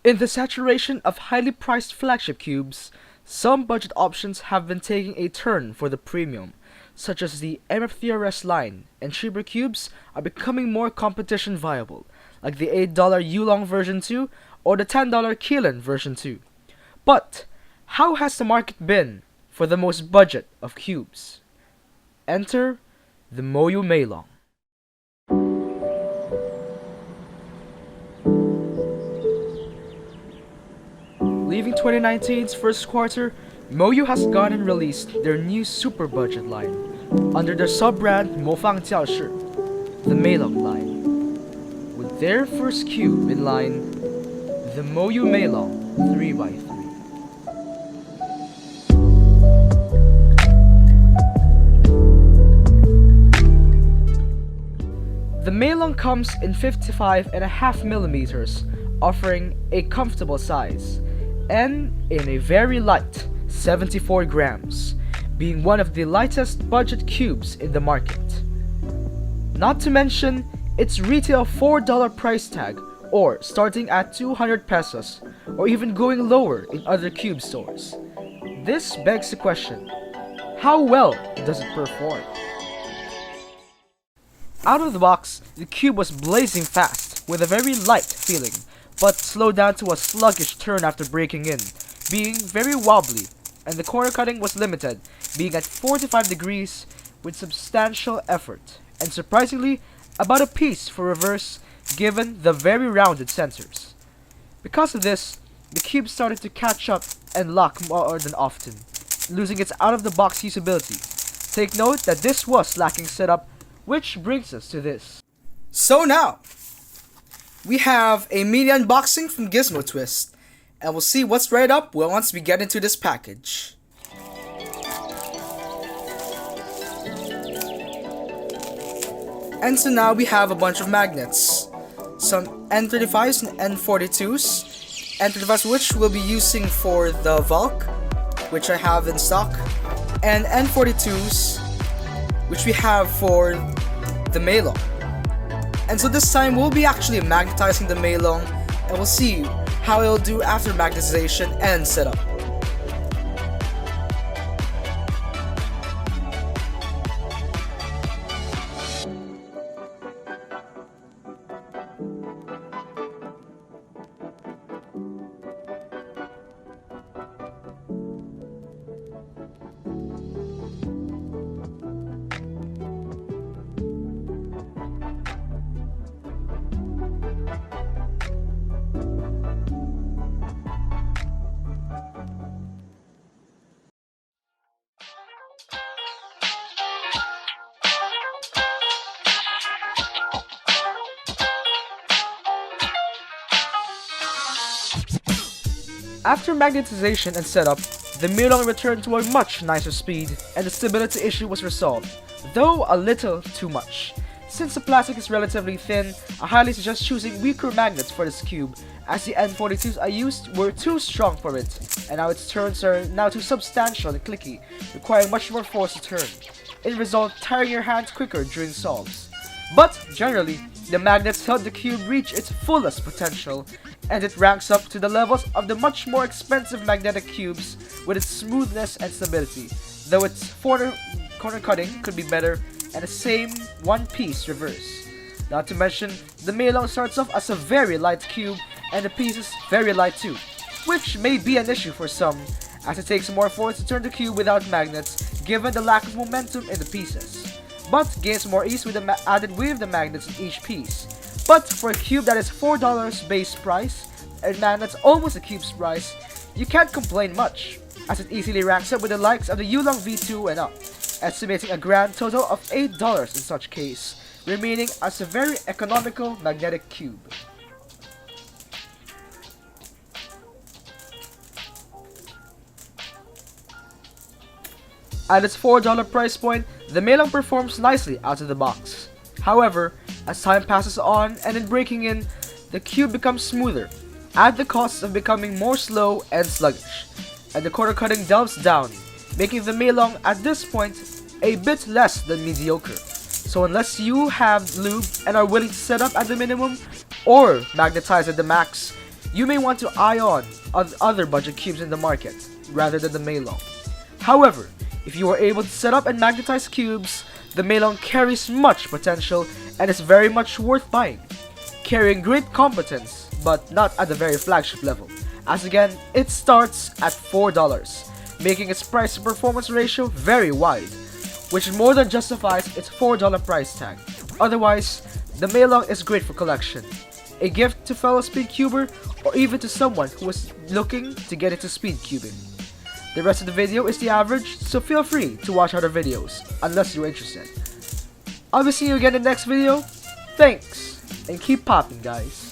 In the saturation of highly priced flagship cubes, some budget options have been taking a turn for the premium, such as the MFJS line, and cheaper cubes are becoming more competition viable, like the $8 Yulong version 2 or the $10 Keelan version 2. But how has the market been for the most budget of cubes? Enter the Moyu Meilong. Leaving 2019's first quarter, Moyu has gone and released their new super budget line under their sub-brand Mofang the Meilong line, with their first cube in line, the Moyu Meilong 3x3. The Meilong comes in 55.5mm, offering a comfortable size, and in a very light 74 grams, being one of the lightest budget cubes in the market. Not to mention its retail $4 price tag, or starting at 200 pesos, or even going lower in other cube stores. This begs the question, how well does it perform? Out of the box, the cube was blazing fast with a very light feeling, but slowed down to a sluggish turn after breaking in, being very wobbly, and the corner cutting was limited, being at 45 degrees with substantial effort, and surprisingly, about a piece for reverse given the very rounded sensors. Because of this, the cube started to catch up and lock more than often, losing its out-of-the-box usability. Take note that this was lacking setup, which brings us to this. So now, we have a mini unboxing from GizmoTwist, and we'll see what's right up once we get into this package. And so now we have a bunch of magnets, some N35s and N42s, N35s which we'll be using for the Valk, which I have in stock, and N42s which we have for the Meilong. And so this time we'll be actually magnetizing the Meilong, and we'll see how it'll do after magnetization and setup. After magnetization and setup, the Meilong returned to a much nicer speed, and the stability issue was resolved, though a little too much. Since the plastic is relatively thin, I highly suggest choosing weaker magnets for this cube, as the N42s I used were too strong for it, and now its turns are now too substantial and clicky, requiring much more force to turn. In result, tiring your hands quicker during solves. But generally, the magnets help the cube reach its fullest potential, and it ranks up to the levels of the much more expensive magnetic cubes with its smoothness and stability, though its corner cutting could be better, and the same one-piece reverse. Not to mention, the Meilong starts off as a very light cube, and the piece is very light too, which may be an issue for some, as it takes more force to turn the cube without magnets, given the lack of momentum in the pieces, but gains more ease with the added weight of the magnets in each piece. But for a cube that is $4 base price, and magnets almost a cube's price, you can't complain much, as it easily ranks up with the likes of the Yulong V2 and up, estimating a grand total of $8 in such case, remaining as a very economical magnetic cube. At its $4 price point, the Meilong performs nicely out of the box. However, as time passes on and in breaking in, the cube becomes smoother, at the cost of becoming more slow and sluggish, and the corner cutting delves down, making the Meilong at this point a bit less than mediocre. So unless you have lube and are willing to set up at the minimum or magnetize at the max, you may want to eye on other budget cubes in the market, rather than the Meilong. However, if you are able to set up and magnetize cubes, the Meilong carries much potential and is very much worth buying, carrying great competence, but not at the very flagship level, as again, it starts at $4, making its price to performance ratio very wide, which more than justifies its $4 price tag. Otherwise, the Meilong is great for collection, a gift to fellow speedcuber, or even to someone who is looking to get into speedcubing. The rest of the video is the average, so feel free to watch other videos, unless you're interested. I'll be seeing you again in the next video. Thanks, and keep popping, guys.